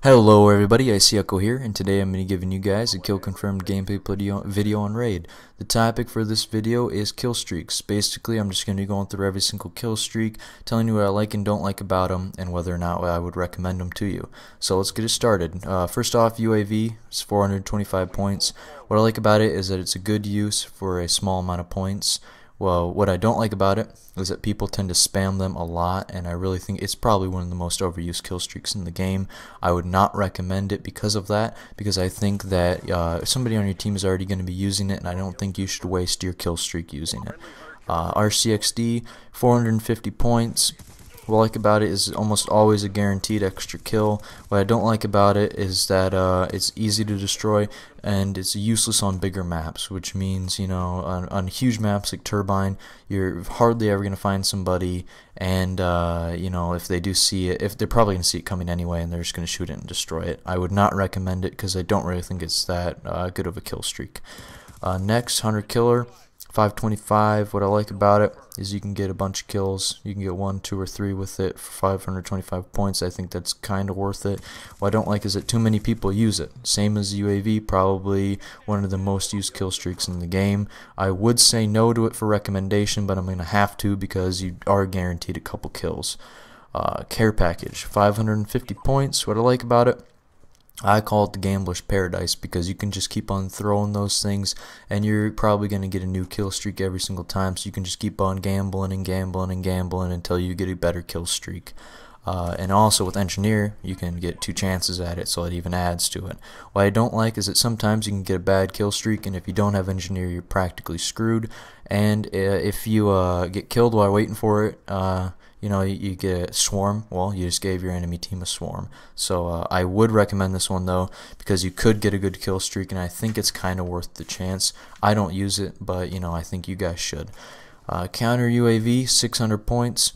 Hello everybody, ICEcho here, and today I'm going to be giving you guys a kill confirmed gameplay video on Raid. The topic for this video is kill streaks. Basically, I'm just going to be going through every single kill streak, telling you what I like and don't like about them, and whether or not I would recommend them to you. So let's get it started. First off, UAV is 425 points. What I like about it is that it's a good use for a small amount of points. Well, what I don't like about it is that people tend to spam them a lot, and I really think it's probably one of the most overused kill streaks in the game. I would not recommend it because of that, because I think that somebody on your team is already going to be using it, and I don't think you should waste your kill streak using it. RCXD, 450 points. What I like about it is almost always a guaranteed extra kill. What I don't like about it is that it's easy to destroy and it's useless on bigger maps, which means, you know, on huge maps like Turbine, you're hardly ever going to find somebody, and you know, if they do see it, if they're probably going to see it coming anyway, and they're just going to shoot it and destroy it. I would not recommend it because I don't really think it's that good of a kill streak. Next, Hunter Killer. 525. What I like about it is you can get a bunch of kills. You can get 1, 2, or 3 with it for 525 points. I think that's kind of worth it. What I don't like is that too many people use it. Same as UAV, probably one of the most used kill streaks in the game. I would say no to it for recommendation, but I'm going to have to because you are guaranteed a couple kills. Care package, 550 points. What I like about it, I call it the gambler's paradise because you can just keep on throwing those things and you're probably going to get a new kill streak every single time, so you can just keep on gambling and gambling and gambling until you get a better kill streak. And also with Engineer, you can get 2 chances at it, so it even adds to it. What I don't like is that sometimes you can get a bad kill streak, and if you don't have Engineer, you're practically screwed. And if you get killed while waiting for it, you know, you get a swarm. Well, you just gave your enemy team a swarm. So I would recommend this one though, because you could get a good kill streak, and I think it's kind of worth the chance. I don't use it, but you know, I think you guys should. Counter UAV, 600 points.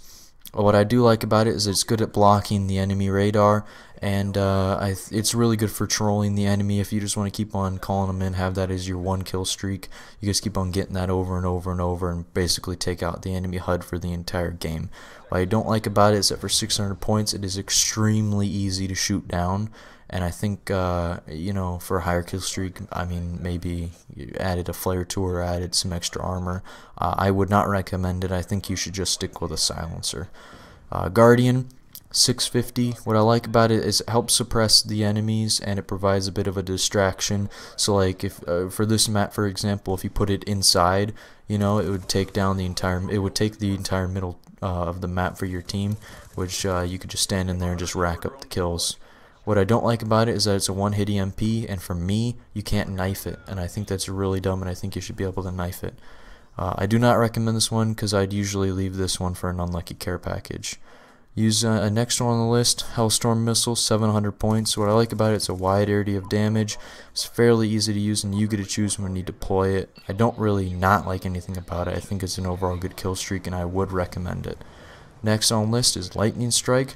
What I do like about it is it's good at blocking the enemy radar, and it's really good for trolling the enemy. If you just want to keep on calling them in, have that as your 1 kill streak, you just keep on getting that over and over and over and basically take out the enemy HUD for the entire game. What I don't like about it is that for 600 points it is extremely easy to shoot down, and I think you know, for a higher kill streak, I mean, maybe you added a flare to or added some extra armor. I would not recommend it. I think you should just stick with a silencer. Guardian, 650. What I like about it is it helps suppress the enemies, and it provides a bit of a distraction. So like if for this map, for example, if you put it inside, you know, it would take down the entire, it would take the entire middle of the map for your team, which you could just stand in there and just rack up the kills. What I don't like about it is that it's a 1-hit EMP, and for me, you can't knife it, and I think that's really dumb, and I think you should be able to knife it. I do not recommend this one because I'd usually leave this one for an unlucky care package. Use a next one on the list, Hellstorm Missile, 700 points. What I like about it, it's a wide area of damage. It's fairly easy to use, and you get to choose when you deploy it. I don't really not like anything about it. I think it's an overall good kill streak, and I would recommend it. Next on the list is Lightning Strike,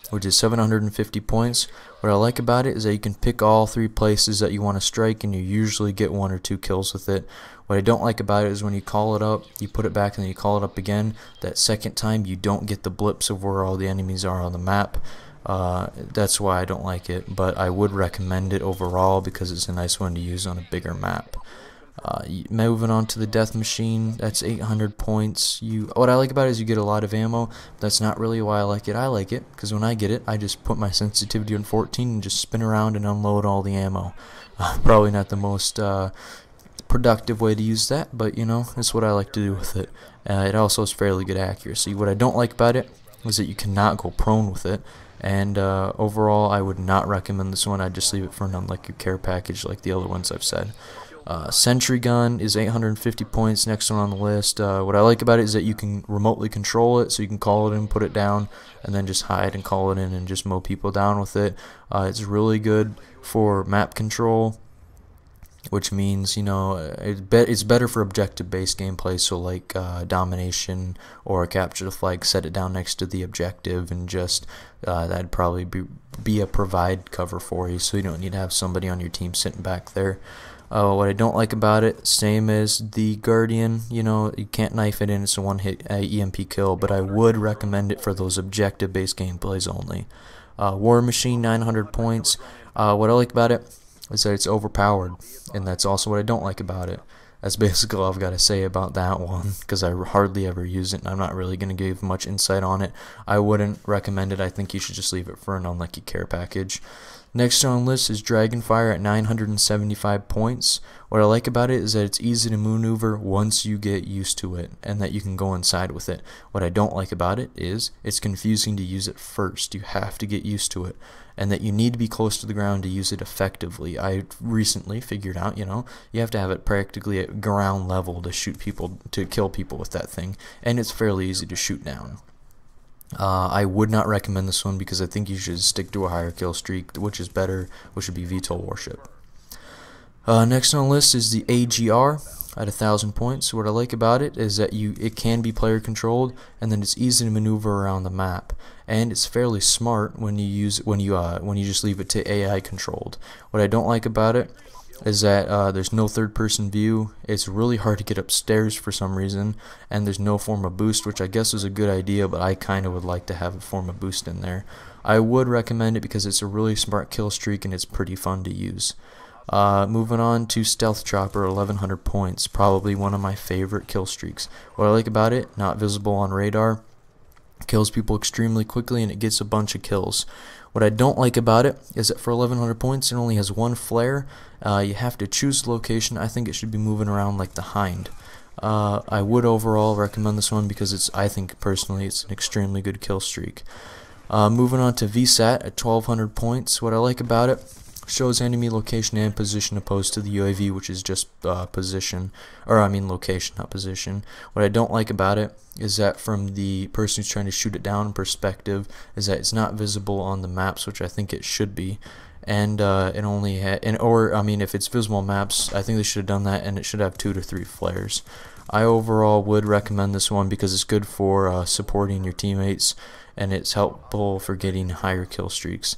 which is 750 points. What I like about it is that you can pick all 3 places that you want to strike, and you usually get 1 or 2 kills with it. What I don't like about it is when you call it up, you put it back and then you call it up again. That second time you don't get the blips of where all the enemies are on the map. That's why I don't like it, but I would recommend it overall because it's a nice one to use on a bigger map. Moving on to the Death Machine, that's 800 points. What I like about it is you get a lot of ammo. That's not really why I like it. I like it because when I get it, I just put my sensitivity on 14 and just spin around and unload all the ammo. Probably not the most productive way to use that, but you know, that's what I like to do with it. It also has fairly good accuracy. What I don't like about it is that you cannot go prone with it, and overall I would not recommend this one. I'd just leave it for an unlucky care package like the other ones I've said. Sentry Gun is 850 points, next one on the list. What I like about it is that you can remotely control it, so you can call it in, put it down, and then just hide and call it in and just mow people down with it. It's really good for map control, which means, you know, it's better for objective-based gameplay, so like domination or capture the flag, set it down next to the objective, and just that'd probably be a provide cover for you, so you don't need to have somebody on your team sitting back there. What I don't like about it, same as the Guardian, you know, you can't knife it in, it's a 1-hit EMP kill, but I would recommend it for those objective-based gameplays only. War Machine, 900 points. What I like about it is that it's overpowered, and that's also what I don't like about it. That's basically all I've got to say about that one, because I hardly ever use it, and I'm not really going to give much insight on it. I wouldn't recommend it. I think you should just leave it for an unlucky care package. Next on the list is Dragonfire at 975 points. What I like about it is that it's easy to maneuver once you get used to it, and that you can go inside with it. What I don't like about it is it's confusing to use it first. You have to get used to it, and that you need to be close to the ground to use it effectively. I recently figured out, you have to have it practically at ground level to shoot people, to kill people with that thing, and it's fairly easy to shoot down. I would not recommend this one because I think you should stick to a higher kill streak, which is better, which would be VTOL Warship. Next on the list is the AGR at 1,000 points. What I like about it is that it can be player controlled, and then it's easy to maneuver around the map, and it's fairly smart when you just leave it to AI controlled. What I don't like about it is that there's no third-person view. It's really hard to get upstairs for some reason, and there's no form of boost, which I guess is a good idea, but I kind of would like to have a form of boost in there. I would recommend it because it's a really smart kill streak and it's pretty fun to use. Moving on to Stealth Chopper, 1,100 points, probably one of my favorite kill streaks. What I like about it, not visible on radar, kills people extremely quickly, and it gets a bunch of kills. What I don't like about it is that for 1,100 points it only has one flare. You have to choose the location. I think it should be moving around like the Hind. I would overall recommend this one because I think personally it's an extremely good kill streak. Moving on to VSAT at 1,200 points. What I like about it, shows enemy location and position opposed to the UAV, which is just location, not position. What I don't like about it is that from the person who's trying to shoot it down perspective, is that it's not visible on the maps, which I think it should be. And it only if it's visible on maps, I think they should have done that, and it should have 2 to 3 flares. I overall would recommend this one because it's good for supporting your teammates, and it's helpful for getting higher kill streaks.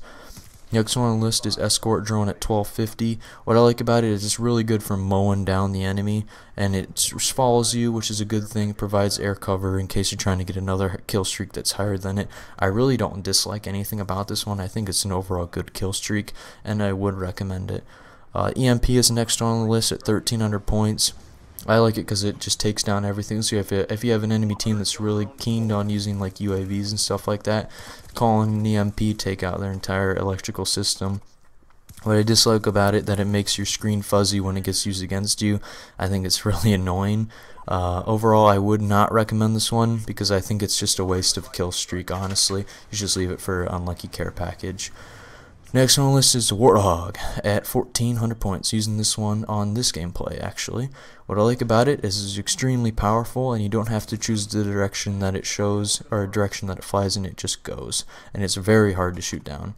Next one on the list is Escort Drone at 1,250. What I like about it is it's really good for mowing down the enemy, and it follows you, which is a good thing. It provides air cover in case you're trying to get another kill streak that's higher than it. I really don't dislike anything about this one. I think it's an overall good kill streak, and I would recommend it. EMP is next on the list at 1,300 points. I like it because it just takes down everything. So if you have an enemy team that's really keen on using like UAVs and stuff like that, calling an EMP, take out their entire electrical system. What I dislike about it, that it makes your screen fuzzy when it gets used against you. I think it's really annoying. Overall, I would not recommend this one because I think it's just a waste of a kill streak, honestly. You should just leave it for unlucky care package. Next on the list is the Warthog at 1,400 points, using this one on this gameplay actually. What I like about it is it's extremely powerful, and you don't have to choose the direction that it shows or a direction that it flies in, it just goes, and it's very hard to shoot down.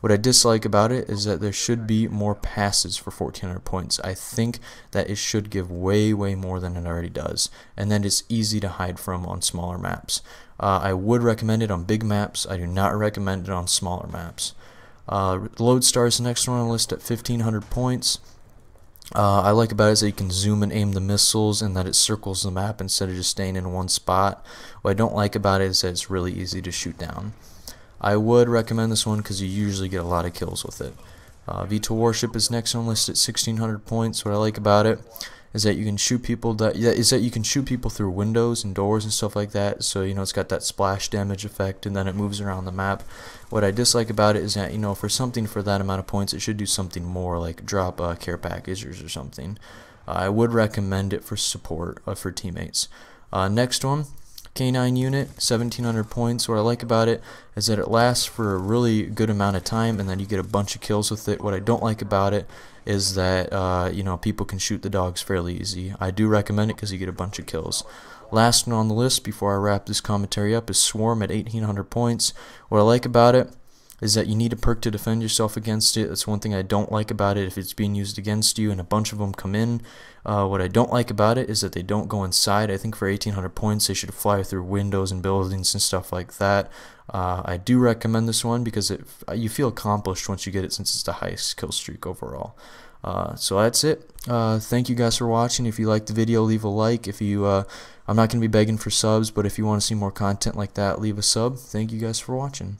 What I dislike about it is that there should be more passes for 1,400 points. I think that it should give way more than it already does, and then it's easy to hide from on smaller maps. I would recommend it on big maps. I do not recommend it on smaller maps. Lodestar is the next one on the list at 1,500 points. I like about it is that you can zoom and aim the missiles, and that it circles the map instead of just staying in one spot. What I don't like about it is that it's really easy to shoot down. I would recommend this one because you usually get a lot of kills with it. VTOL Warship is next on the list at 1,600 points. What I like about it is that you can shoot people through windows and doors and stuff like that. So it's got that splash damage effect, and then it moves around the map. What I dislike about it is that for something for that amount of points, it should do something more, like drop care packages or something. I would recommend it for support for teammates. Next one, K9 unit, 1,700 points. What I like about it is that it lasts for a really good amount of time, and then you get a bunch of kills with it. What I don't like about it is that people can shoot the dogs fairly easy. I do recommend it because you get a bunch of kills. Last one on the list before I wrap this commentary up is Swarm at 1,800 points. What I like about it is that you need a perk to defend yourself against it. That's one thing I don't like about it if it's being used against you and a bunch of them come in. What I don't like about it is that they don't go inside. I think for 1,800 points they should fly through windows and buildings and stuff like that. I do recommend this one because you feel accomplished once you get it, since it's the highest kill streak overall. So that's it. Thank you guys for watching. If you liked the video, leave a like. I'm not going to be begging for subs, but if you want to see more content like that, leave a sub. Thank you guys for watching.